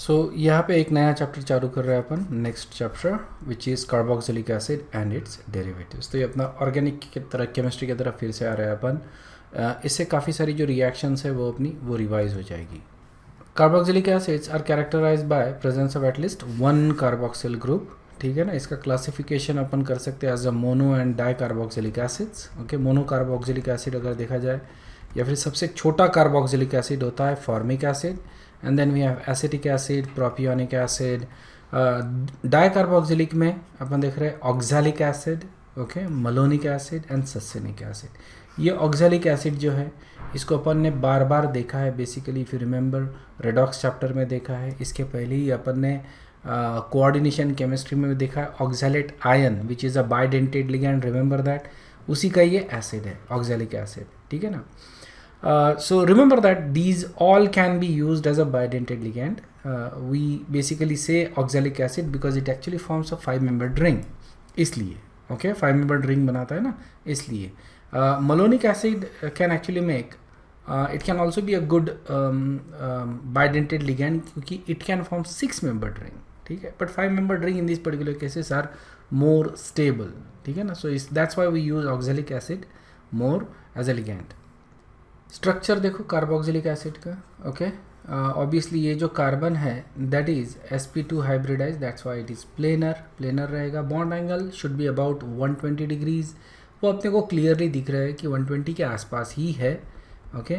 सो यहाँ पे एक नया चैप्टर चालू कर रहे हैं अपन, next chapter which is carboxylic acid and its derivatives. तो ये अपना ऑर्गेनिक की तरह, केमिस्ट्री की तरफ फिर से आ रहा है अपन। इससे काफ़ी सारी जो रिएक्शंस है वो रिवाइज हो जाएगी। Carboxylic acids are characterize by presence of at least one carboxyl group, ठीक है ना। इसका क्लासिफिकेशन अपन कर सकते हैं as a mono and di carboxylic acids. Okay, mono carboxylic acid अगर देखा जाए, या फिर सबसे छोटा कार्बोक्सिलिक एसिड होता है formic acid, and then we have acetic acid, propionic acid. Dicarboxylic में अपन देख रहे हैं oxalic acid, okay, malonic acid and succinic acid. ये ऑक्सैलिक एसिड जो है इसको अपन ने बार बार देखा है basically, if you remember redox chapter में देखा है, इसके पहले ही अपन ने कोऑर्डिनेशन केमिस्ट्री में भी देखा है oxalate ion which is a bidentate ligand, remember that, उसी का ये एसिड है ऑक्सैलिक एसिड, ठीक है ना। So remember that these all can be used as a bidentate ligand. We basically say oxalic acid because it actually forms a 5-membered ring, इसलिए okay, 5-membered ring बनाता है ना, इसलिए malonic acid can actually make it can also be a good bidentate ligand क्योंकि it can form 6-membered ring, ठीक है, but 5-membered ring in these particular cases are more stable, ठीक है ना। So that's why we use oxalic acid more as a ligand. Structure देखो carboxylic acid का, okay, obviously ये जो carbon है that is sp2 hybridize, that's why it is planar रहेगा। Bond angle should be about 120 degrees, वो अपने को clearly दिख रहा है कि 120 के आसपास ही है, ओके।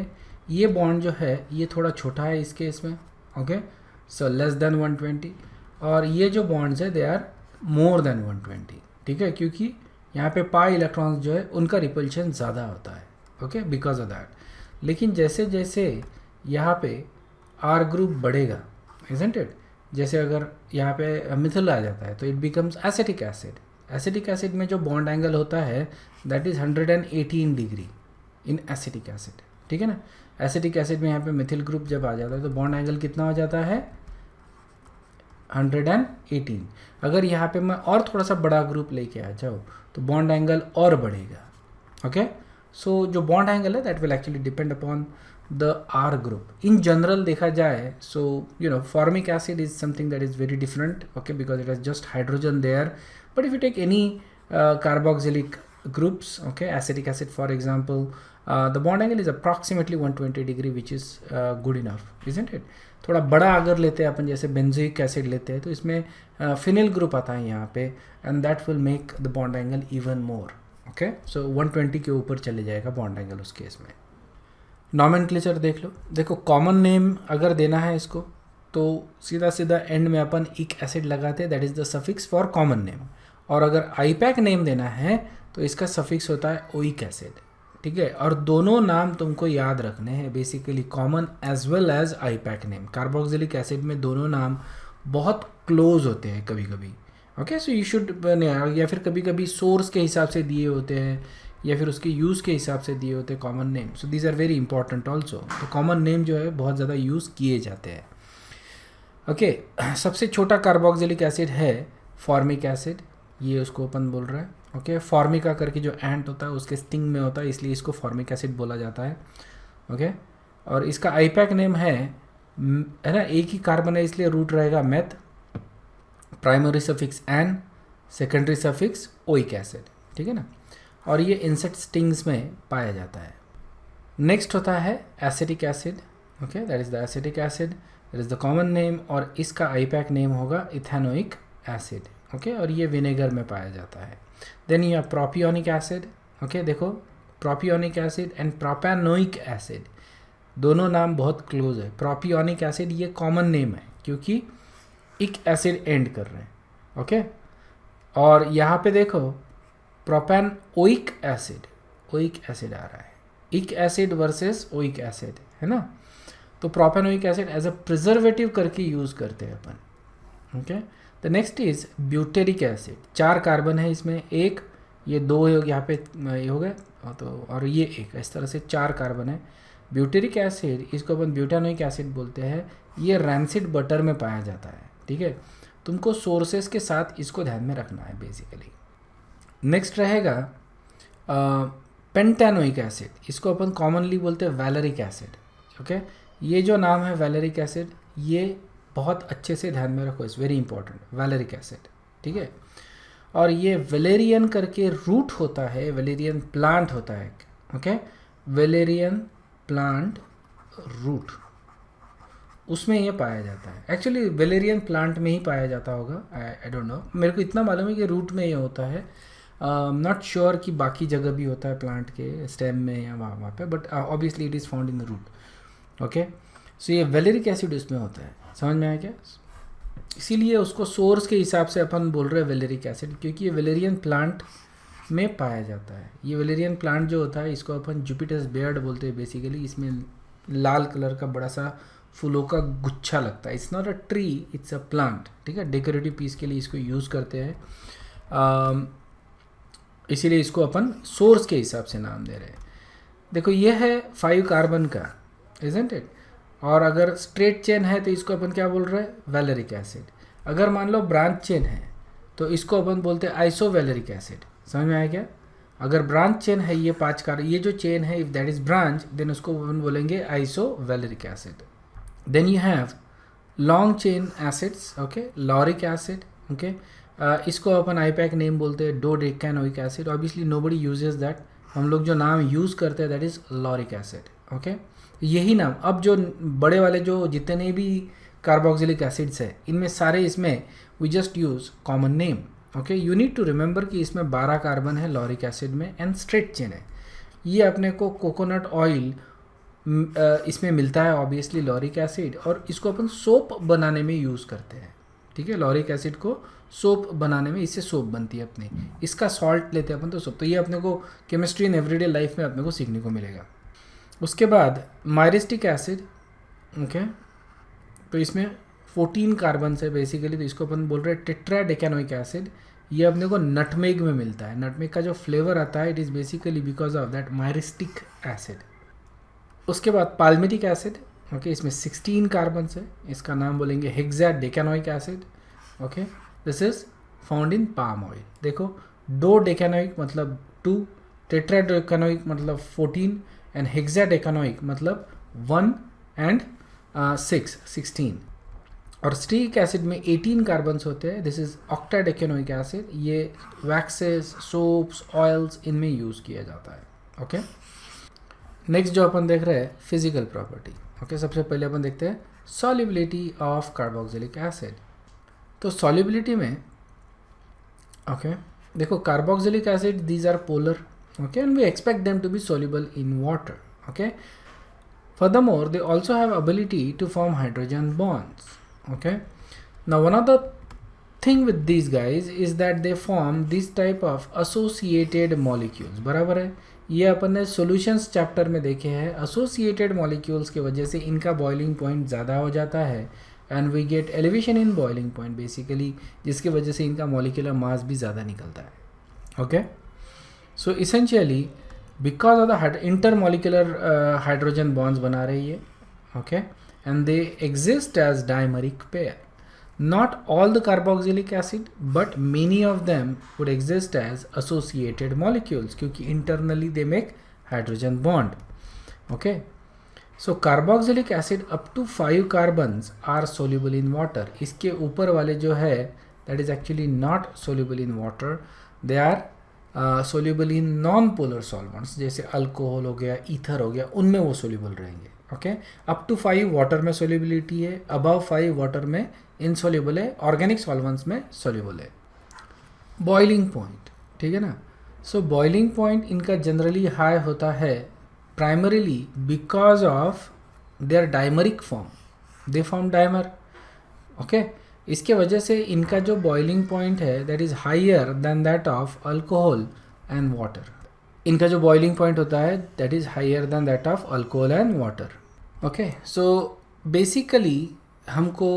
ये बॉन्ड जो है ये थोड़ा छोटा है इस केस में, ओके, सो लेस देन 120, और ये जो बॉन्ड्स है दे आर मोर देन 120, ठीक है, क्योंकि यहाँ पे पाई इलेक्ट्रॉन्स जो है उनका रिपल्शन ज़्यादा होता है, ओके, बिकॉज ऑफ दैट। लेकिन जैसे जैसे यहाँ पे आर ग्रुप बढ़ेगा, इजंट इट, जैसे अगर यहाँ पे मिथिल आ जाता है तो it becomes acetic acid. Acetic acid में जो बॉन्ड एंगल होता है that is 118 degree in acetic acid, ठीक है ना। एसिटिक एसिड में यहाँ पे मिथिल ग्रुप जब आ जाता है तो बॉन्ड एंगल कितना हो जाता है 118। अगर यहाँ पे मैं और थोड़ा सा बड़ा ग्रुप लेके आ जाऊँ तो बॉन्ड एंगल और बढ़ेगा, ओके। सो जो बॉन्ड एंगल है that will actually depend upon the R group. In general देखा जाए, so you know formic acid is something that is very different, okay, because it has just hydrogen there, but if you take any carboxylic groups, okay, acetic acid for example, the bond angle is approximately 120 degree which is good enough, isn't it. थोड़ा बड़ा अगर लेते हैं अपन, जैसे benzoic acid लेते हैं तो इसमें फिनिल ग्रुप आता है यहाँ पे, and that will make the bond angle even more, okay. So 120 के ऊपर चले जाएगा बॉन्ड एंगल उस केस में। नॉमेनक्लेचर देख लो, देखो कॉमन नेम अगर देना है इसको तो सीधा सीधा एंड में अपन इक एसिड लगाते हैं, that is the suffix for common name. और अगर आईपैक नेम देना है तो इसका सफिक्स होता है ओइक एसिड, ठीक है। और दोनों नाम तुमको याद रखने हैं basically, common as well as IUPAC name. Carboxylic acid में दोनों नाम बहुत क्लोज होते हैं कभी कभी, ओके। सो यू शुड, या फिर कभी कभी सोर्स के हिसाब से दिए होते हैं या फिर उसके यूज़ के हिसाब से दिए होते हैं common name. So these are very important also. तो कॉमन नेम जो है बहुत ज़्यादा यूज़ किए जाते हैं, ओके। सबसे छोटा कार्बोक्सिलिक एसिड है फॉर्मिक एसिड, ये उसको अपन बोल रहे हैं, ओके। फॉर्मिका करके जो एंट होता है उसके स्टिंग में होता है, इसलिए इसको फॉर्मिक एसिड बोला जाता है, ओके। और इसका आईपैक नेम है ना, एक ही कार्बन है इसलिए रूट रहेगा meth, primary suffix an, secondary suffix oic acid, ठीक है ना। और ये इंसेक्ट स्टिंग्स में पाया जाता है। नेक्स्ट होता है acetic acid, okay, that is the acetic acid, that is the common name, और इसका आईपैक नेम होगा इथेनोइक एसिड, ओके, और ये विनेगर में पाया जाता है। देन ये प्रोपियोनिक एसिड, ओके, देखो प्रोपियोनिक एसिड एंड प्रोपैनोइक एसिड दोनों नाम बहुत क्लोज है। प्रोपियोनिक एसिड ये कॉमन नेम है क्योंकि इक एसिड एंड कर रहे हैं, ओके। और यहाँ पे देखो प्रोपैन ओइक एसिड आ रहा है, इक एसिड वर्सेस ओइक एसिड, है ना। तो propanoic acid as a preservative करके यूज़ करते हैं अपन, okay. The next is butyric acid, 4 carbon है इसमें, एक ये 2 यहाँ पे ये हो गए, तो और ये एक, इस तरह से 4 कार्बन है। ब्यूटेरिक एसिड, इसको अपन ब्यूटानोइक एसिड बोलते हैं, ये रैंसिड बटर में पाया जाता है, ठीक है। तुमको सोर्सेस के साथ इसको ध्यान में रखना है बेसिकली। नेक्स्ट रहेगा पेंटानोइक एसिड, इसको अपन कॉमनली बोलते हैं वैलेरिक एसिड, ओके। ये जो नाम है वैलेरिक एसिड ये बहुत अच्छे से ध्यान में रखो, इट्स वेरी इंपॉर्टेंट, वैलेरिक एसिड, ठीक है। और ये वेलेरियन करके रूट होता है, वेलेरियन प्लांट होता है, ओके, वेलेरियन प्लांट रूट, उसमें ये पाया जाता है। एक्चुअली वेलेरियन प्लांट में ही पाया जाता होगा, आई डोंट नो, मेरे को इतना मालूम है कि रूट में ये होता है, नॉट श्योर कि बाकी जगह भी होता है प्लांट के स्टेम में या वहाँ पे, but obviously it is found in the root, okay. So ये वेलेरिक एसिड उसमें होता है, समझ में आया क्या? इसीलिए उसको सोर्स के हिसाब से अपन बोल रहे हैं वेलेरिक एसिड, क्योंकि ये वेलेरियन प्लांट में पाया जाता है। ये वेलेरियन प्लांट जो होता है इसको अपन जुपिटर्स बेयर्ड बोलते हैं बेसिकली। इसमें लाल कलर का बड़ा सा फूलों का गुच्छा लगता है। It's not a tree, it's a plant, ठीक है। डेकोरेटिव पीस के लिए इसको यूज़ करते हैं, इसीलिए इसको अपन सोर्स के हिसाब से नाम दे रहे हैं। देखो ये है 5 कार्बन का, इजंट इट। और अगर स्ट्रेट चेन है तो इसको अपन क्या बोल रहे हैं? वैलेरिक एसिड। अगर मान लो ब्रांच चेन है तो इसको अपन बोलते हैं आइसोवैलेरिक एसिड। समझ में आया क्या? अगर ब्रांच चेन है ये 5 कार्बन, ये जो चेन है, if that is branch, then उसको अपन बोलेंगे isovaleric acid. Then you have long chain acids, okay, lauric acid, okay. इसको अपन आईपैक नेम बोलते हैं, dodecanoic acid. Obviously nobody uses that, हम लोग जो नाम यूज़ करते हैं that is lauric acid, okay. यही नाम, अब जो बड़े वाले जो जितने भी कार्बोक्सिलिक एसिड्स है, इनमें सारे इसमें we just use common name, okay. You need to remember कि इसमें 12 कार्बन है लॉरिक एसिड में एंड स्ट्रेट चेन है। ये अपने को कोकोनट ऑयल इसमें मिलता है ऑब्वियसली लॉरिक एसिड, और इसको अपन सोप बनाने में यूज़ करते हैं, ठीक है। लॉरिक एसिड को सोप बनाने में, इससे सोप बनती है अपनी, इसका सॉल्ट लेते हैं अपन तो सोप। तो ये अपने को केमिस्ट्री इन एवरीडे लाइफ में अपने को सीखने को मिलेगा। उसके बाद मायरिस्टिक एसिड, ओके, तो इसमें 14 कार्बन है बेसिकली, तो इसको अपन बोल रहे हैं टेट्राडेकानोइक एसिड। ये अपने को नटमेग में मिलता है। नटमेग का जो फ्लेवर आता है it is basically because of that myristic acid. उसके बाद पाल्मिटिक एसिड, ओके, इसमें 16 कार्बन है, इसका नाम बोलेंगे hexadecanoic acid, okay. This is found in palm oil. देखो, डोडेकानोइक मतलब 2, टेट्राडेकानोइक मतलब 14 एंड हेक्साडेकानोइक मतलब 1 एंड 16। और स्टीरिक एसिड में 18 कार्बन्स होते हैं। This is octadecanoic acid. ये वैक्सेस, सोप्स, ऑयल्स, इनमें यूज़ किया जाता है, ओके। नेक्स्ट जो अपन देख रहे हैं फिजिकल प्रॉपर्टी, ओके। सबसे पहले अपन देखते हैं सॉल्युबिलिटी ऑफ कार्बोक्सिलिक एसिड। तो सॉल्युबिलिटी में, ओके, देखो carboxylic acid these are polar, okay, and we expect them to be soluble in water, okay. Furthermore, they also have ability to form hydrogen bonds, okay. Now one of the thing with these guys is that they form this type of associated molecules, बराबर है। ये अपन ने solutions chapter में देखे हैं। associated molecules की वजह से इनका boiling point ज़्यादा हो जाता है and we get elevation in boiling point basically, जिसकी वजह से इनका molecular mass भी ज़्यादा निकलता है, okay. So essentially because of the intermolecular hydrogen bonds बना रही है, okay, and they exist as dimeric pair. Not all the carboxylic acid but many of them would exist as associated molecules क्योंकि internally they make hydrogen bond, okay. So carboxylic acid up to 5 carbons are soluble in water. इसके ऊपर वाले जो है that is actually not soluble in water, they are soluble in non polar solvents, जैसे alcohol हो गया, ether हो गया, उनमें वो सोल्यूबल रहेंगे, ओके। अप टू 5 वाटर में सोल्यूबिलिटी है, अबव 5 वाटर में इनसोल्यूबल है, ऑर्गेनिक सॉल्वेंट्स में सोल्यूबल है। बॉइलिंग पॉइंट, ठीक है ना। सो बॉइलिंग पॉइंट इनका जनरली हाई होता है primarily because of their dimeric form, they form dimer, okay. इसके वजह से इनका जो बॉइलिंग पॉइंट है that is higher than that of alcohol and water. इनका जो बॉइलिंग पॉइंट होता है that is higher than that of alcohol and water, okay. So basically हमको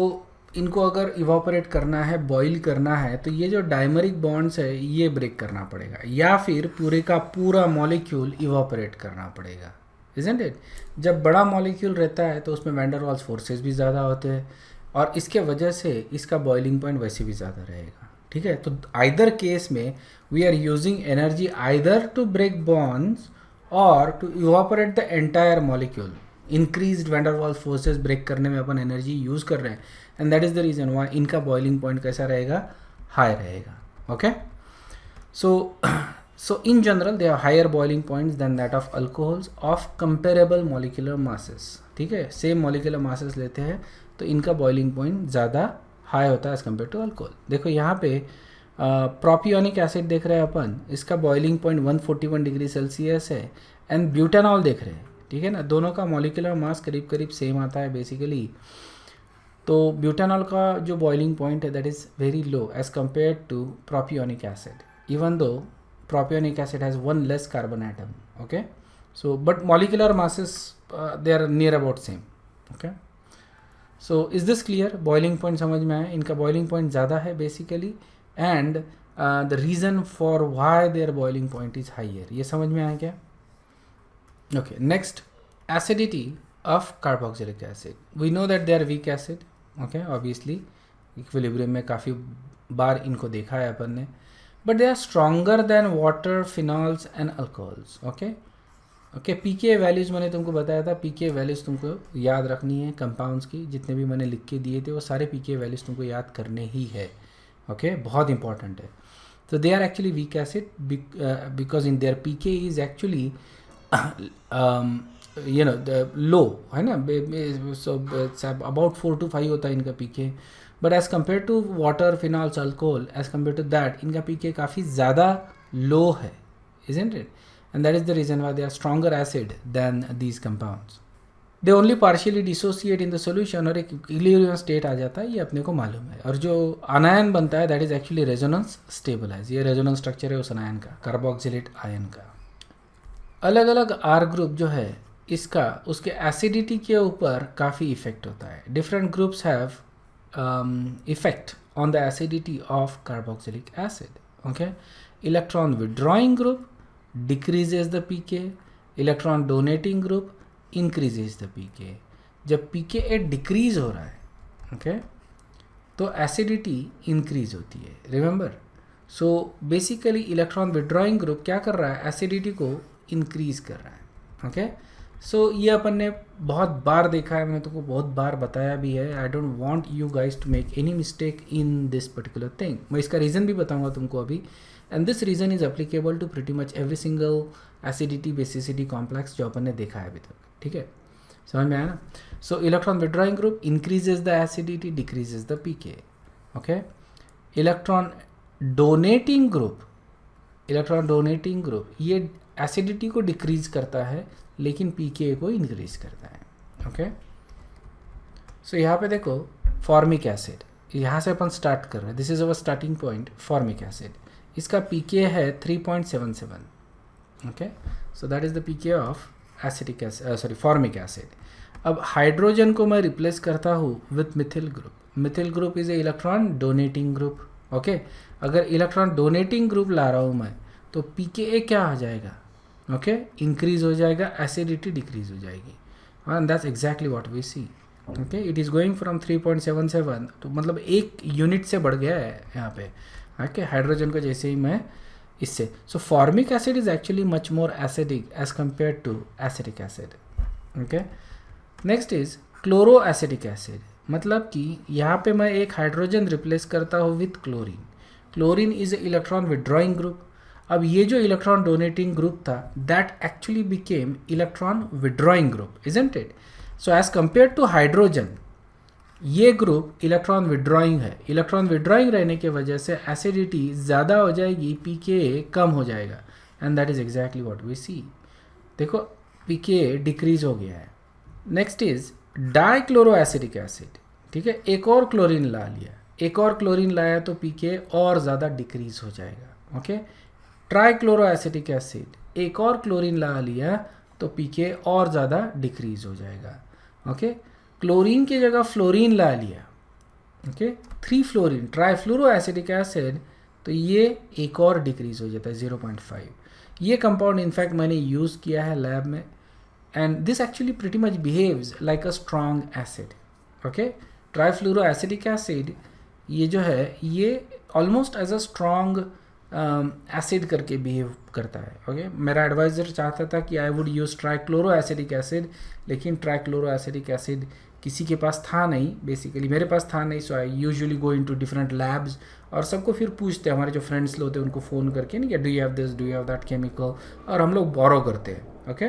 इनको अगर इवापोरेट करना है, बॉईल करना है, तो ये जो डाइमरिक बॉन्ड्स है ये ब्रेक करना पड़ेगा, या फिर पूरे का पूरा मॉलिक्यूल इवापोरेट करना पड़ेगा, इजंट इट। जब बड़ा मॉलिक्यूल रहता है तो उसमें वैन डर वाल्स फोर्सेस भी ज़्यादा होते हैं और इसके वजह से इसका बॉइलिंग पॉइंट वैसे भी ज़्यादा रहेगा, ठीक है। तो आइदर केस में we are using energy either to break bonds और to evaporate the entire molecule, increased van der Waals forces break करने में अपन एनर्जी यूज़ कर रहे हैं, and that is the reason why इनका बॉइलिंग पॉइंट कैसा रहेगा, हाई रहेगा. Okay, so in general they have higher boiling points than that of alcohols of comparable molecular masses. ठीक है, सेम molecular masses लेते हैं तो इनका boiling point ज़्यादा हाई होता है एज़ कम्पेयर टू अल्कोहल. देखो यहाँ पे प्रोपियोनिक एसिड देख रहे हैं अपन, इसका बॉइलिंग पॉइंट 141 डिग्री सेल्सियस है, एंड ब्यूटानॉल देख रहे हैं. ठीक है ना, दोनों का मॉलिकुलर मास करीब करीब सेम आता है बेसिकली. तो ब्यूटानॉल का जो बॉइलिंग पॉइंट है that is very low as compared to propionic acid, even though propionic acid has one less carbon atom. Okay, so but molecular masses they are near about same. Okay, so is this clear? Boiling point समझ में आया, इनका boiling point ज़्यादा है basically, and the reason for why their boiling point is higher, ये समझ में आया क्या? Okay, next, acidity of carboxylic acid. We know that they are weak acid. Okay, obviously equilibrium में काफ़ी बार इनको देखा है अपन ने, but they are stronger than water, phenols and alcohols. Okay, okay, pK values मैंने तुमको बताया था, pK वैल्यूज़ तुमको याद रखनी है कंपाउंड्स की, जितने भी मैंने लिख के दिए थे वो सारे pK वैल्यूज़ तुमको याद करने ही है. ओके, बहुत इंपॉर्टेंट है. तो they are actually weak acid because in their pK is actually you know low, है ना, सो अबाउट 4 to 5 होता है इनका pK. But as compared to water, phenols, alcohol, as compared to that इनका pK काफ़ी ज़्यादा लो है, isn't it? And that is the reason why they are stronger acid than these compounds. They only partially dissociate in the solution, और एक equilibrium state आ जाता है, ये अपने को मालूम है. और जो अनायन बनता है that is actually resonance stabilize. ये रेजोनेंस स्ट्रक्चर है उस अनायन का, कार्बोक्सिलेट आयन का. अलग अलग आर ग्रुप जो है इसका उसके एसिडिटी के ऊपर काफ़ी इफेक्ट होता है. Different groups have effect on the acidity of carboxylic acid. Okay, electron withdrawing group decreases the pK, electron donating group increases the pK. जब pKa decrease हो रहा है, okay, तो acidity increase होती है. Remember, so basically electron withdrawing group क्या कर रहा है, acidity को increase कर रहा है. Okay, सो ये अपन ने बहुत बार देखा है, मैंने तुमको बहुत बार बताया भी है. I don't want you guys to make any mistake in this particular thing. मैं इसका रीज़न भी बताऊंगा तुमको अभी, and this reason is applicable to pretty much every single acidity basicity complex जो अपन ने देखा है अभी तक. ठीक है, समझ में आया ना. सो electron withdrawing group increases the acidity, decreases the pK. Okay, electron donating group ये एसिडिटी को डिक्रीज करता है लेकिन पीके को इंक्रीज करता है. ओके, सो यहाँ पे देखो फॉर्मिक एसिड, यहाँ से अपन स्टार्ट कर रहे हैं. This is our starting point. Formic acid, इसका पीके है 3.77. Okay, so that is the pK of acidic acid, sorry formic acid. अब हाइड्रोजन को मैं रिप्लेस करता हूँ with methyl group. Methyl group is a electron donating group. Okay, अगर electron donating group ला रहा हूँ मैं तो पीके क्या हो जाएगा, ओके, इंक्रीज हो जाएगा, एसिडिटी डिक्रीज हो जाएगी. And that's exactly what we see. Okay, it is going from 3.77 to मतलब एक यूनिट से बढ़ गया है यहाँ पे. ओके, हाइड्रोजन को जैसे ही मैं इससे, so formic acid is actually much more acidic as compare to acetic acid. Okay, next is chloroacetic acid. मतलब कि यहाँ पे मैं एक हाइड्रोजन रिप्लेस करता हूँ with chlorine. Chlorine is a electron withdrawing group. अब ये जो इलेक्ट्रॉन डोनेटिंग ग्रुप था that actually became electron withdrawing group, isn't it? So as compare to hydrogen ये ग्रुप इलेक्ट्रॉन विड्रॉइंग है. इलेक्ट्रॉन विड्रॉइंग रहने की वजह से एसिडिटी ज़्यादा हो जाएगी, पीके कम हो जाएगा, and that is exactly what we see. देखो पीके डिक्रीज हो गया है. Next is dichloroacetic acid. ठीक है, एक और क्लोरीन ला लिया, एक और क्लोरीन लाया तो पीके और ज़्यादा डिक्रीज हो जाएगा. ओके, ट्राइक्लोरो एसिटिक एसिड, एक और क्लोरीन ला लिया तो पीके और ज़्यादा डिक्रीज हो जाएगा. ओके, क्लोरीन की जगह फ्लोरीन ला लिया, okay, 3 fluorine trifluoro acetic acid, तो ये एक और डिक्रीज हो जाता है 0.5. ये कंपाउंड इनफैक्ट मैंने यूज़ किया है लैब में, and this actually pretty much behaves like a strong acid. Okay, trifluoro acetic acid ये जो है ये almost as a strong acid करके बिहेव करता है। ओके, मेरा एडवाइज़र चाहता था कि I would use trichloro acidic acid, लेकिन ट्राइक्लोरो एसिडिक एसिड किसी के पास था नहीं, बेसिकली मेरे पास था नहीं। So I usually go into different labs और सबको फिर पूछते हैं, हमारे जो फ्रेंड्स लोग होते हैं उनको फ़ोन करके, नहीं, do you have this, do you have that chemical, और हम लोग बोरो करते हैं। Okay,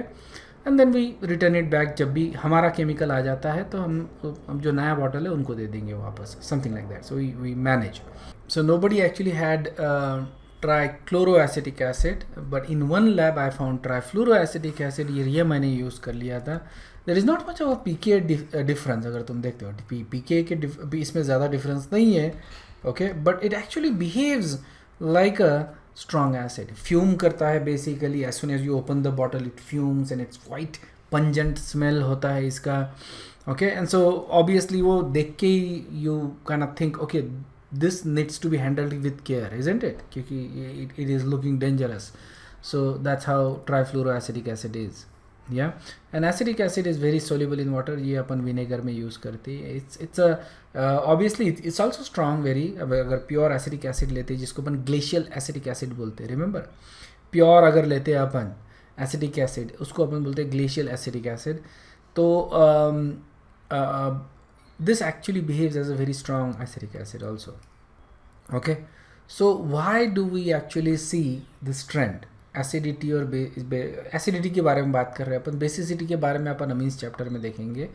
and then we return it back. जब भी हमारा केमिकल आ जाता है तो हम जो नया बॉटल है उनको दे देंगे वापस, something like that. So we manage. So nobody actually had trichloroacetic acid, but in one lab I found trifluoroacetic acid. ये मैंने यूज़ कर लिया था। There is not much of pK difference, अगर तुम देखते हो पीके के इसमें ज़्यादा डिफरेंस नहीं है। Okay, but it actually behaves like a strong acid, fume करता है basically as soon as you open the bottle it fumes and it's quite pungent smell होता है इसका। okay, and so obviously वो देख के you kind of think okay this needs to be handled with care, isn't it, क्योंकि it is looking dangerous. So that's how trifluoroacidic acid is. yeah, and acidic acid is very soluble in water. ये अपन vinegar में use करते हैं। it's a obviously it's also strong very। अगर pure acidic acid लेते हैं जिसको अपन glacial acidic acid बोलते हैं, रिमेंबर, प्योर अगर लेते हैं अपन एसिडिक एसिड उसको अपन बोलते हैं ग्लेशियल एसिडिक एसिड। तो this actually behaves as a very strong acidic acid also. okay, so why do we actually see this trend? Acidity और एसिडिटी के बारे में बात कर रहे हैं अपन, बेसिसिटी के बारे में अपन अमीन्स चैप्टर में देखेंगे।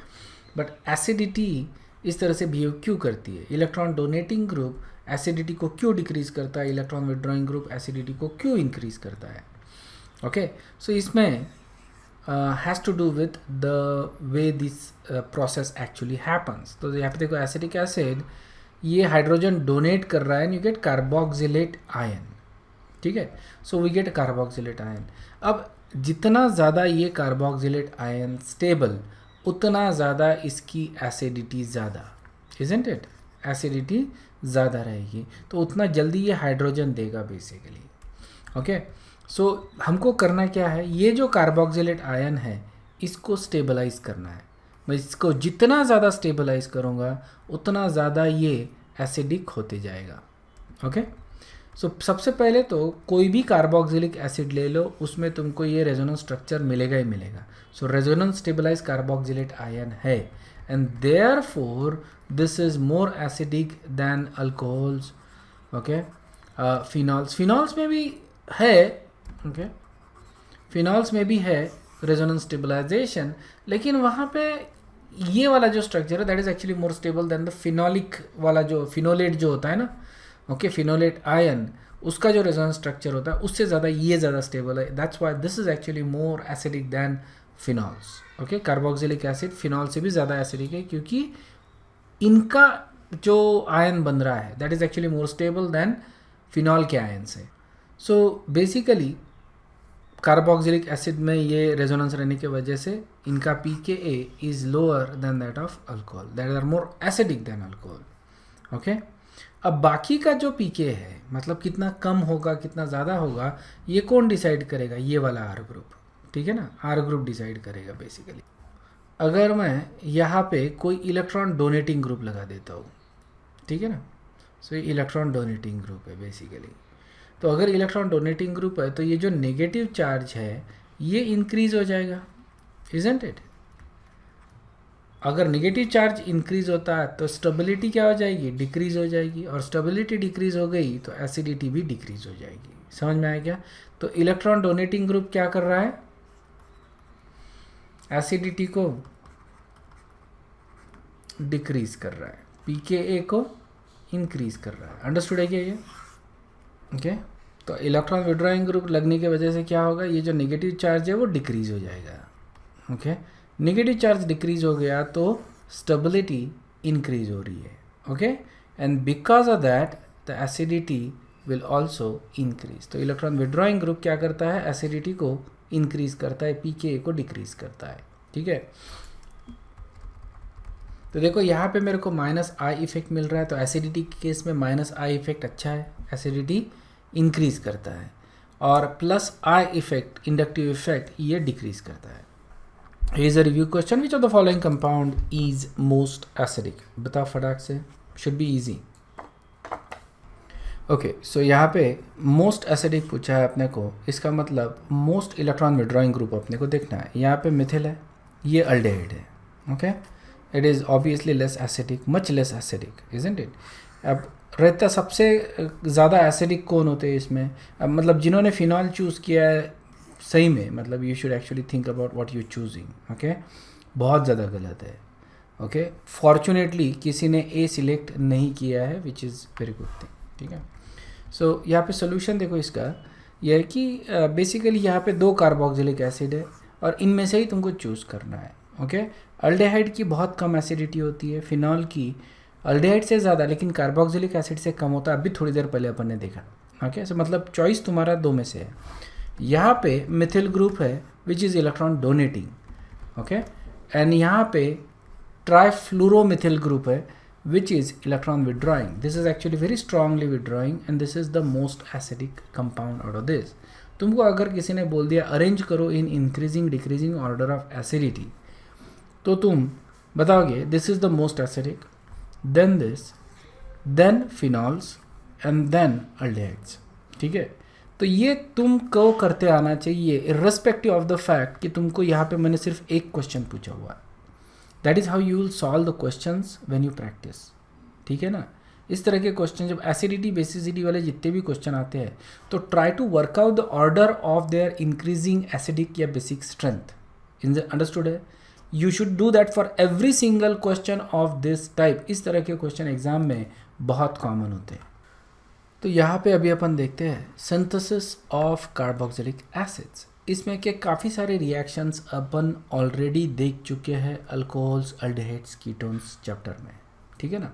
बट एसिडिटी इस तरह से बिहेव क्यों करती है? इलेक्ट्रॉन डोनेटिंग ग्रुप एसिडिटी को क्यों डिक्रीज करता है, इलेक्ट्रॉन विड्रॉइंग ग्रुप एसिडिटी को क्यों इंक्रीज करता है? ओके, सो इसमें has to do with the way this process actually happens. तो यहाँ पे देखो एसिडिक एसिड ये हाइड्रोजन डोनेट कर रहा है and you get carboxylate ion. ठीक है, so we get carboxylate ion. अब जितना ज़्यादा ये कार्बोक्सिलेट आयन स्टेबल उतना ज़्यादा इसकी एसिडिटी ज़्यादा, इजंट इट, एसिडिटी ज़्यादा रहेगी तो उतना जल्दी ये हाइड्रोजन देगा बेसिकली। ओके, सो हमको करना क्या है, ये जो कार्बोक्सिलेट आयन है इसको स्टेबलाइज करना है। मैं इसको जितना ज़्यादा स्टेबलाइज करूँगा उतना ज़्यादा ये एसिडिक होते जाएगा। ओके, सो सबसे पहले तो कोई भी कार्बोक्सिलिक एसिड ले लो उसमें तुमको ये रेजोनेंस स्ट्रक्चर मिलेगा ही मिलेगा। सो रेजोनेंस स्टेबलाइज कार्बोक्सिलेट आयन है and therefore this is more acidic then alcohols. Okay, phenols में भी है। ओके, फिनॉल्स में भी है रेजोनेंस स्टेबलाइजेशन, लेकिन वहाँ पे ये वाला जो स्ट्रक्चर है that is actually more stable then the phenolic वाला, जो फिनोलेट जो होता है ना, ओके, फिनोलेट आयन, उसका जो रेजोनेंस स्ट्रक्चर होता है उससे ज़्यादा ये ज़्यादा स्टेबल है। That's why this is actually more acidic than phenols. Okay, carboxylic acid phenol से भी ज़्यादा एसिडिक है क्योंकि इनका जो आयन बन रहा है that is actually more stable then phenol के आयन से। सो बेसिकली कार्बोक्सिलिक एसिड में ये रेजोनेंस रहने की वजह से इनका pKa is lower than that of alcohol, that are more acidic than alcohol. Okay, अब बाकी का जो pK है मतलब कितना कम होगा कितना ज़्यादा होगा ये कौन डिसाइड करेगा? ये वाला R ग्रुप, ठीक है ना, R ग्रुप डिसाइड करेगा बेसिकली। अगर मैं यहाँ पे कोई इलेक्ट्रॉन डोनेटिंग ग्रुप लगा देता हूँ, ठीक है ना, सो ये इलेक्ट्रॉन डोनेटिंग ग्रुप है बेसिकली। तो अगर इलेक्ट्रॉन डोनेटिंग ग्रुप है तो ये जो नेगेटिव चार्ज है ये इंक्रीज हो जाएगा, इजंट इट? अगर नेगेटिव चार्ज इंक्रीज होता है तो स्टेबिलिटी क्या हो जाएगी? डिक्रीज हो जाएगी, और स्टेबिलिटी डिक्रीज हो गई तो एसिडिटी भी डिक्रीज हो जाएगी। समझ में आया क्या? तो इलेक्ट्रॉन डोनेटिंग ग्रुप क्या कर रहा है? एसिडिटी को डिक्रीज कर रहा है, pKa को इंक्रीज कर रहा है। अंडरस्टूड है क्या ये? ओके, तो इलेक्ट्रॉन विड्रॉइंग ग्रुप लगने की वजह से क्या होगा, ये जो नेगेटिव चार्ज है वो डिक्रीज हो जाएगा। ओके, नेगेटिव चार्ज डिक्रीज हो गया तो स्टेबिलिटी इंक्रीज हो रही है। Okay, and because of that the acidity will also increase. तो इलेक्ट्रॉन विड्रॉइंग ग्रुप क्या करता है? एसिडिटी को इंक्रीज करता है, pKa को डिक्रीज करता है। ठीक है, तो देखो यहाँ पे मेरे को -I इफेक्ट मिल रहा है, तो एसिडिटी के केस में -I इफेक्ट अच्छा है, एसिडिटी इंक्रीज करता है, और +I इफेक्ट इंडक्टिव इफेक्ट ये डिक्रीज करता है। Here's a review question. Which of the following compound is most acidic? बताओ फटाक से, should be easy. ओके, सो यहाँ पे मोस्ट एसिडिक पूछा है अपने को, इसका मतलब मोस्ट इलेक्ट्रॉन विड्रॉइंग ग्रुप अपने को देखना है। यहाँ पे मिथिल है, ये अल्डेहाइड है। Okay, it is obviously less acidic, much less acidic, isn't it. अब रहता सबसे ज़्यादा एसिडिक कौन होते हैं इसमें? अब मतलब जिन्होंने फिनॉल चूज़ किया है सही में, मतलब you should actually think about what you choosing. Okay, बहुत ज़्यादा गलत है। ओके, फॉर्चुनेटली किसी ने ए सिलेक्ट नहीं किया है, which is very good thing. ठीक है, सो यहाँ पे सोल्यूशन देखो इसका, यह है कि बेसिकली यहाँ पे 2 कार्बोक्सिलिक एसिड है और इनमें से ही तुमको चूज़ करना है। ओके, अल्डेहाइड की बहुत कम एसिडिटी होती है, फिनॉल की अल्डेहाइड से ज़्यादा, लेकिन कार्बोक्सिलिक एसिड से कम होता है। अभी थोड़ी देर पहले अपन ने देखा। ओके, सो मतलब चॉइस तुम्हारा 2 में से है। यहाँ पे मिथिल ग्रुप है which is electron donating. Okay, and यहाँ पे ट्राइफ्लोरोमिथिल ग्रुप है which is electron withdrawing. This is actually very strongly withdrawing and this is the most acidic compound out of this. तुमको अगर किसी ने बोल दिया अरेंज करो in increasing decreasing order of acidity, तो तुम बताओगे this is the most acidic, then this, then phenols and then aldehydes. ठीक है, तो ये तुमको करते आना चाहिए इर्रेस्पेक्टिव ऑफ द फैक्ट कि तुमको यहाँ पे मैंने सिर्फ एक क्वेश्चन पूछा हुआ है। That is how you will solve the questions when you practice. ठीक है ना, इस तरह के क्वेश्चन जब एसिडिटी बेसिसिटी वाले जितने भी क्वेश्चन आते हैं, तो try to work out the order of their increasing acidic या basic strength. In the understood है, you should do that for every single question of this type. इस तरह के क्वेश्चन एग्जाम में बहुत कॉमन होते हैं। तो यहाँ पे अभी अपन देखते हैं सिंथेसिस ऑफ कार्बोक्सिलिक एसिड्स। इसमें के काफ़ी सारे रिएक्शंस अपन ऑलरेडी देख चुके हैं अल्कोहल्स, अल्डेहाइड्स, कीटोन्स चैप्टर में। ठीक है ना,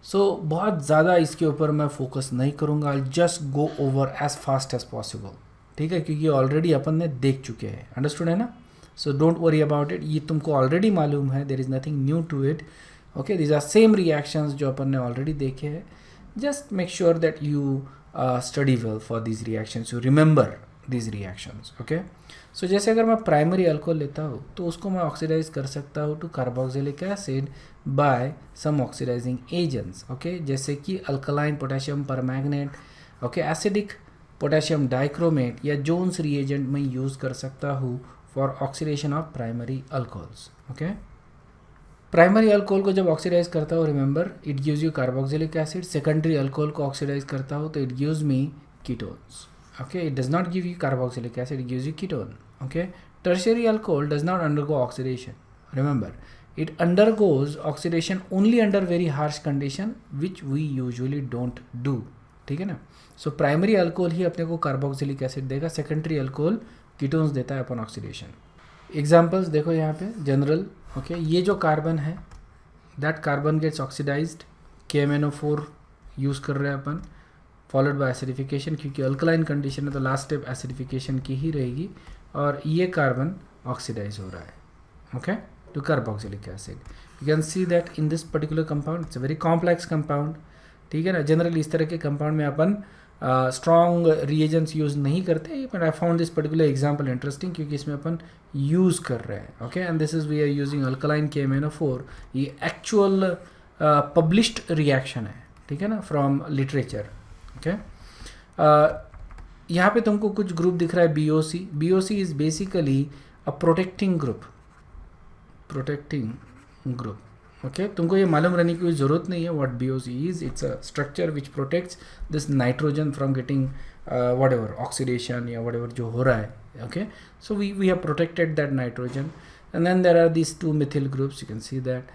सो बहुत ज़्यादा इसके ऊपर मैं फोकस नहीं करूँगा, I just go over as fast as possible. ठीक है, क्योंकि ऑलरेडी अपन ने देख चुके हैं। अंडरस्टूड है ना, so don't worry about it, ये तुमको ऑलरेडी मालूम है, there is nothing new to it. Okay, these are same reactions जो अपन ने ऑलरेडी देखे हैं। Just make sure that you study well for these reactions, you remember these reactions. Okay, so जैसे अगर मैं प्राइमरी अल्कोहल लेता हूँ तो उसको मैं ऑक्सीडाइज कर सकता हूँ to carboxylic acid by some oxidising agents. Okay, जैसे कि alkaline potassium permanganate, okay, acidic potassium dichromate या जोन्स रिएजेंट में यूज़ कर सकता हूँ for oxidation of primary alcohols. Okay, primary alcohol को जब ऑक्सीडाइज करता हूँ, remember it gives you carboxylic acid. Secondary alcohol को ऑक्सीडाइज करता हूँ तो it gives me ketones. Okay, it does not give you carboxylic acid, it gives you ketone. Okay, tertiary alcohol does not undergo oxidation. Remember, it undergoes oxidation only under very harsh condition, which we usually don't do. ठीक है ना, so primary alcohol ही अपने को carboxylic acid देगा, secondary alcohol ketones देता है upon oxidation. Examples देखो यहाँ पे general. Okay, ये जो कार्बन है, that carbon gets oxidized, KMnO4 use कर रहे हैं अपन, फॉलोड बाय एसिडिफिकेशन, क्योंकि अल्कलाइन कंडीशन है तो लास्ट स्टेप एसिडिफिकेशन की ही रहेगी, और ये कार्बन ऑक्सीडाइज हो रहा है। Okay, to carboxylic acid. You can see that in this particular compound it's a very complex compound. ठीक है ना, जनरली इस तरह के कंपाउंड में अपन स्ट्रॉन्ग रिएजेंट्स यूज़ नहीं करते, but I found this particular example interesting क्योंकि इसमें अपन यूज़ कर रहे हैं। Okay, and this is we are using alkaline KMnO4। ये एक्चुअल पब्लिश्ड रिएक्शन है, ठीक है ना, फ्रॉम लिटरेचर। ओके, यहाँ पे तुमको कुछ ग्रुप दिख रहा है BOC। BOC is basically a protecting group, okay, तुमको ये मालूम रहने की कोई ज़रूरत नहीं है what BOC is. It's a structure which protects this nitrogen from getting whatever oxidation या वट एवर जो हो रहा है। Okay, so we have protected that nitrogen, and then there are this 2 methyl groups. You can see that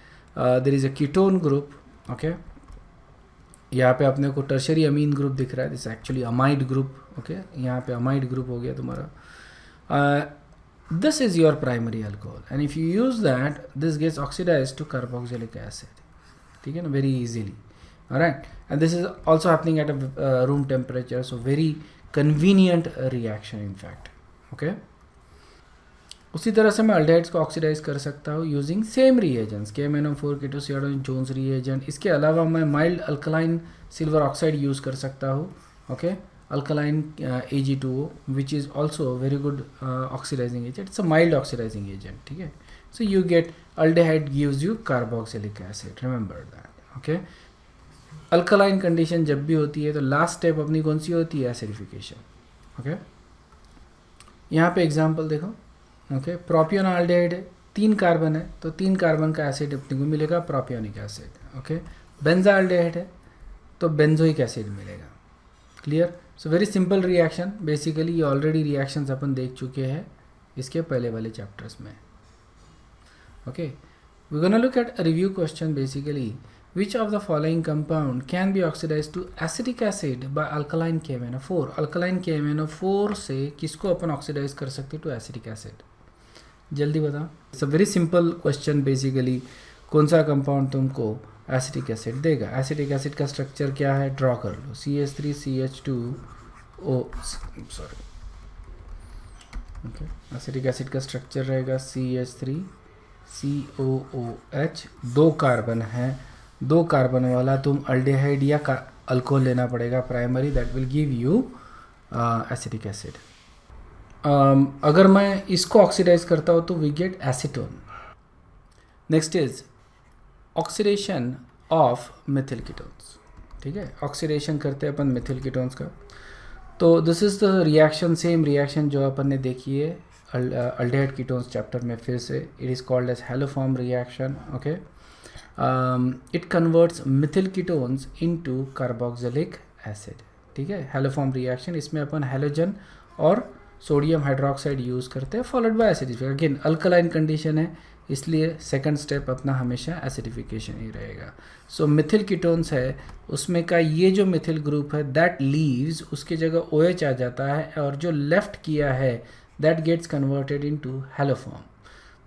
there is a ketone group. Okay, यहाँ पे अपने को tertiary अमीन group दिख रहा है, this actually amide group. Okay, यहाँ पे amide group हो गया तुम्हारा। This is your primary alcohol and if you use that this gets oxidise to carboxylic acid. ठीक है ना, very easily. Alright, and this is also happening at a room temperature, so very convenient reaction in fact. Okay, उसी तरह से मैं अल्डेहाइड्स को oxidise कर सकता हूँ यूजिंग सेम रिएजेंट्स, KMnO4, कीटोसियाडोन, जोन्स रिएजेंट। इसके अलावा मैं mild alkaline silver oxide use कर सकता हूँ। Okay, alkaline Ag2O which is also very good oxidizing agent, it's a mild oxidizing agent. ठीक है, so you get aldehyde gives you carboxylic acid, remember that. Okay, alkaline condition जब भी होती है तो लास्ट स्टेप अपनी कौन सी होती है, एसिडिफिकेशन। ओके, यहाँ पे एग्जांपल देखो। ओके, प्रोपियोनॉल्डिहाइड है, 3 कार्बन है तो 3 कार्बन का एसिड अपने को मिलेगा प्रोपियोनिक एसिड। ओके, बेंजाल्डिहाइड है तो बेंजोइक एसिड मिलेगा। Clear? So very simple reaction, basically ये ऑलरेडी रिएक्शंस अपन देख चुके हैं इसके पहले वाले चैप्टर्स में। Okay, we gonna look at a review question basically, which of the following compound can be oxidized to acetic acid by alkaline KMnO4? alkaline KMnO4 से किसको अपन ऑक्सीडाइज कर सकते हैं टू एसिटिक एसिड? जल्दी बताओ। It's a very simple question basically, कौन सा compound तुमको एसिटिक एसिड देगा? एसिटिक एसिड का स्ट्रक्चर क्या है, ड्रॉ कर लो। CH3CH2O, sorry, okay, acetic acid का स्ट्रक्चर रहेगा CH3COOH, 2 कार्बन है, 2 कार्बन वाला तुम अल्डिहाइड या अल्कोहल लेना पड़ेगा primary, that will give you acetic acid. अगर मैं इसको ऑक्सीडाइज करता हूँ तो we get acetone. Next is oxidation of methyl ketones. ठीक है, ऑक्सीडेशन करते हैं अपन मिथिल कीटोन्स का। तो this is the reaction, same reaction जो अपन ने देखी है अल्डिहाइड कीटोन्स चैप्टर में। फिर से it is called as haloform reaction. Okay, it converts methyl ketones into carboxylic acid। ठीक है, हेलोफॉर्म रिएक्शन, इसमें अपन हेलोजन और सोडियम हाइड्रोक्साइड यूज़ करते हैं followed by acidification. Again alkaline condition है इसलिए सेकंड स्टेप अपना हमेशा एसिडिफिकेशन ही रहेगा। सो मिथिल कीटोन्स है, उसमें का ये जो मिथिल ग्रुप है दैट लीव्स, उसकी जगह OH आ जाता है और जो लेफ्ट किया है that gets converted into haloform.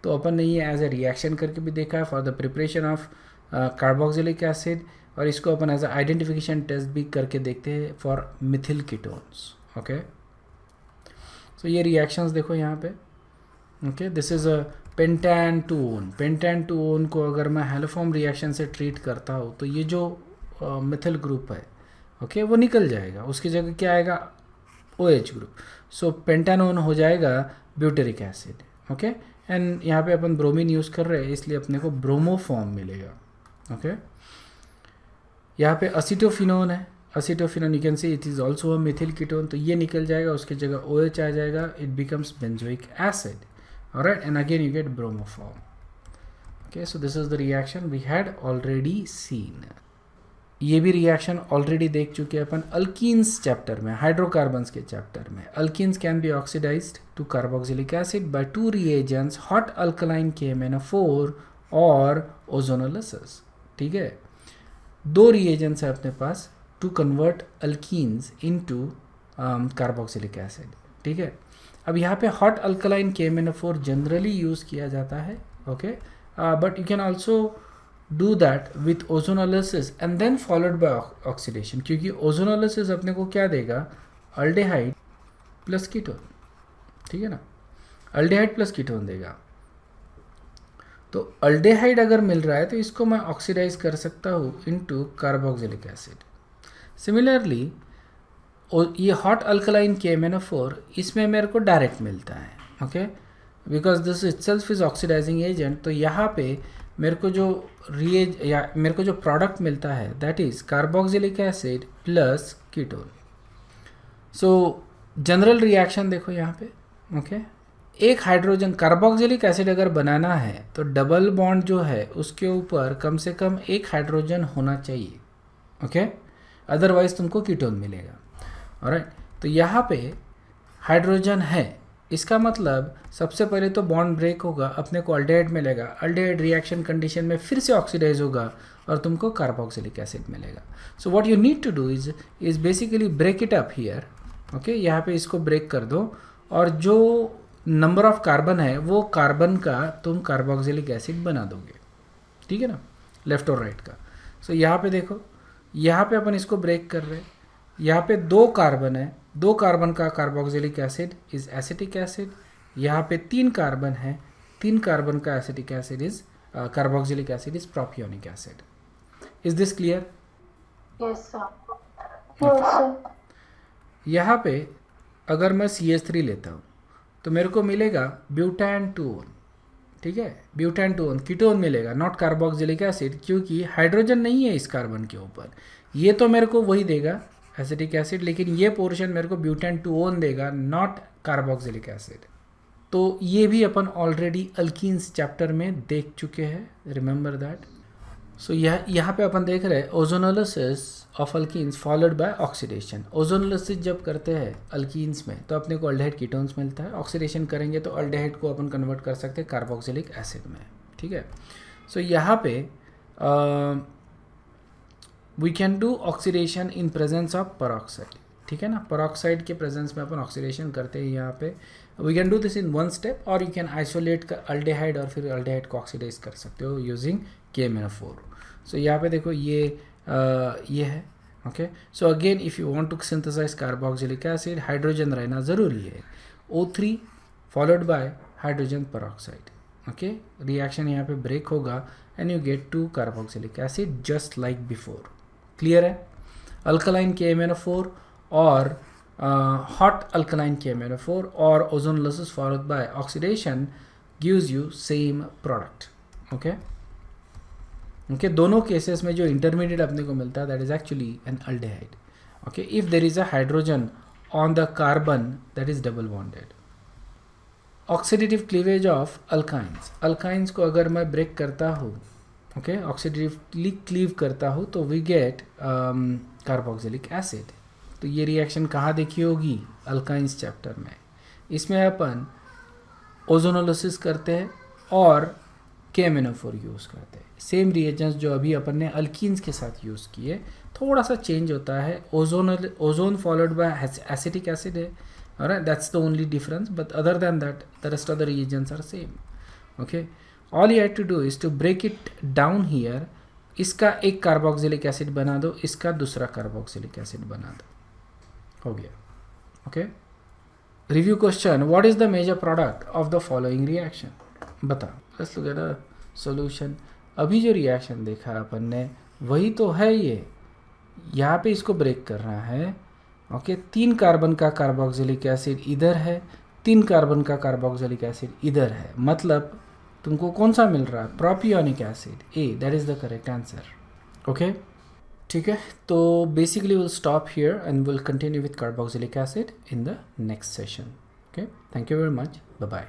तो अपन ने ये एज ए रिएक्शन करके भी देखा है for the preparation of carboxylic acid, और इसको अपन एज ए आइडेंटिफिकेशन टेस्ट भी करके देखते हैं for methyl ketones. Okay, so ये रिएक्शंस देखो यहाँ पे। Okay, this is a pentan two one. Pentan two one को अगर मैं हेलोफॉर्म रिएक्शन से ट्रीट करता हूँ तो ये जो मिथिल ग्रुप है, ओके, वो निकल जाएगा, उसकी जगह क्या आएगा, OH ग्रुप। सो पेंटानोन हो जाएगा ब्यूटेरिक एसिड। ओके, एंड यहाँ पे अपन ब्रोमीन यूज़ कर रहे हैं इसलिए अपने को ब्रोमोफॉर्म मिलेगा। ओके, यहाँ पे असीटोफिनोन है, acetophenone you can see it is also a methyl ketone, तो ये निकल जाएगा, उसकी जगह OH आ जाएगा, it becomes benzoic acid. Alright, and again you get bromoform. Okay, so this is the reaction we had already seen. ये भी रिएक्शन ऑलरेडी देख चुके हैं अपन अल्कीन्स चैप्टर में, हाइड्रोकार्बन्स के चैप्टर में। Alkenes can be oxidized to carboxylic acid by 2 reagents, hot alkaline KMnO4 और ओजोनोलिसिस। ठीक है, 2 reagents है अपने पास to convert alkenes into carboxylic acid. ठीक है, अब यहाँ पे hot alkaline KMnO4 generally use किया जाता है। Okay, but you can also do that with ozonolysis and then followed by oxidation, क्योंकि ओजोनोलिसिस अपने को क्या देगा, अल्डिहाइड प्लस कीटोन। ठीक है ना, अल्डिहाइड प्लस कीटोन देगा। तो अल्डिहाइड अगर मिल रहा है तो इसको मैं ऑक्सीडाइज कर सकता हूँ इनटू कार्बोक्सिलिक एसिड। सिमिलरली ये हॉट अल्कलाइन KMnO4 इसमें मेरे को डायरेक्ट मिलता है। Okay, because this itself is oxidising agent. तो यहाँ पे मेरे को जो मेरे को जो प्रोडक्ट मिलता है that is carboxylic acid plus ketone. So general reaction देखो यहाँ पे। ओके, एक हाइड्रोजन, कार्बोक्सिलिक एसिड अगर बनाना है तो डबल बॉन्ड जो है उसके ऊपर कम से कम एक हाइड्रोजन होना चाहिए। ओके, अदरवाइज तुमको कीटोन मिलेगा। ऑलराइट, तो यहाँ पे हाइड्रोजन है, इसका मतलब सबसे पहले तो बॉन्ड ब्रेक होगा, अपने को अल्डिहाइड मिलेगा, अल्डिहाइड रिएक्शन कंडीशन में फिर से ऑक्सीडाइज होगा और तुमको कार्बोक्सिलिक एसिड मिलेगा। So what you need to do is basically break it up here. Okay, यहाँ पे इसको ब्रेक कर दो और जो नंबर ऑफ कार्बन है वो कार्बन का तुम कार्बोक्सिलिक एसिड बना दोगे। ठीक है ना, लेफ्ट और राइट का। सो यहाँ पे देखो, यहाँ पे अपन इसको ब्रेक कर रहे हैं, यहाँ पे 2 कार्बन है, 2 कार्बन का carboxylic acid is acetic acid. यहाँ पे 3 कार्बन है, 3 कार्बन का acetic acid is carboxylic acid is propionic acid. Is this clear? Yes sir. यहाँ पे अगर मैं CH3 लेता हूँ तो मेरे को मिलेगा ब्यूटान 2 ओन। ठीक है, ब्यूटेन टोन कीटोन मिलेगा, नॉट कार्बोक्सिलिक एसिड, क्योंकि हाइड्रोजन नहीं है इस कार्बन के ऊपर। ये तो मेरे को वही देगा एसिटिक एसिड, लेकिन ये पोर्शन मेरे को ब्यूटेन टोन देगा, नॉट कार्बोक्सिलिक एसिड। तो ये भी अपन ऑलरेडी अल्कीन्स चैप्टर में देख चुके हैं, रिमेंबर दैट। सो यहाँ पे अपन देख रहे हैं ozonolysis of alkenes followed by oxidation. Ozonolysis जब करते हैं अल्कीन्स में तो अपने को अल्डेहाइड कीटोन्स मिलता है, ऑक्सीडेशन करेंगे तो अल्डेहाइड को अपन कन्वर्ट कर सकते हैं कार्बोक्सिलिक एसिड में, ठीक है। सो यहाँ पे we can do oxidation in presence of peroxide, ठीक है ना, पेरोक्साइड के प्रेजेंस में अपन ऑक्सीडेशन करते हैं यहाँ पे। We can do this in one step, और यू कैन आइसोलेट अल्डेहाइड और फिर अल्डेहाइड को ऑक्सीडाइज कर सकते हो यूजिंग KMnO4। सो यहाँ पे देखो ये है, okay. So again if you want to synthesise carboxylic acid, hydrogen रहना ज़रूरी है, O3 followed by hydrogen peroxide, okay. Reaction यहाँ पे ब्रेक होगा and you get 2 carboxylic acid just like before. Clear है? अल्कलाइन KMnO4 और hot alkaline KMnO4 or ozonolysis followed by oxidation gives you same product, okay. Okay, दोनों cases में जो intermediate अपने को मिलता है that is actually an aldehyde, okay. If there is a hydrogen on the carbon that is double bonded. Oxidative cleavage of alkynes, alkynes को अगर मैं ब्रेक करता हूँ, okay, ऑक्सीडेटिवली क्लीव करता हूँ तो we get कार्बोक्सिलिक एसिड। तो ये रिएक्शन कहाँ देखी होगी? अल्काइंस चैप्टर में। इसमें अपन ओजोनोलिसिस करते हैं और KMnO4 यूज़ करते हैं। सेम रिएजेंट्स जो अभी अपन ने अल्कीन्स के साथ यूज़ किए, थोड़ा सा चेंज होता है, ozone followed by acetic acid है, alright, that's the only difference, but other than that the rest of the reagents are same, okay. All you have to do is to break it down here. इसका एक carboxylic acid बना दो, इसका दूसरा carboxylic acid बना दो, हो गया, okay. Review question, what is the major product of the following reaction? बता, let's look at the solution. अभी जो रिएक्शन देखा अपन ने वही तो है ये, यहाँ पे इसको ब्रेक कर रहा है, ओके। 3 कार्बन का कार्बोक्सिलिक एसिड इधर है, 3 कार्बन का कार्बोक्सिलिक एसिड इधर है, मतलब तुमको कौन सा मिल रहा है? Propionic acid, A, that is the correct answer, okay. ठीक है, तो basically will stop here and will continue with carboxylic acid in the next session, okay. Thank you very much, bye bye.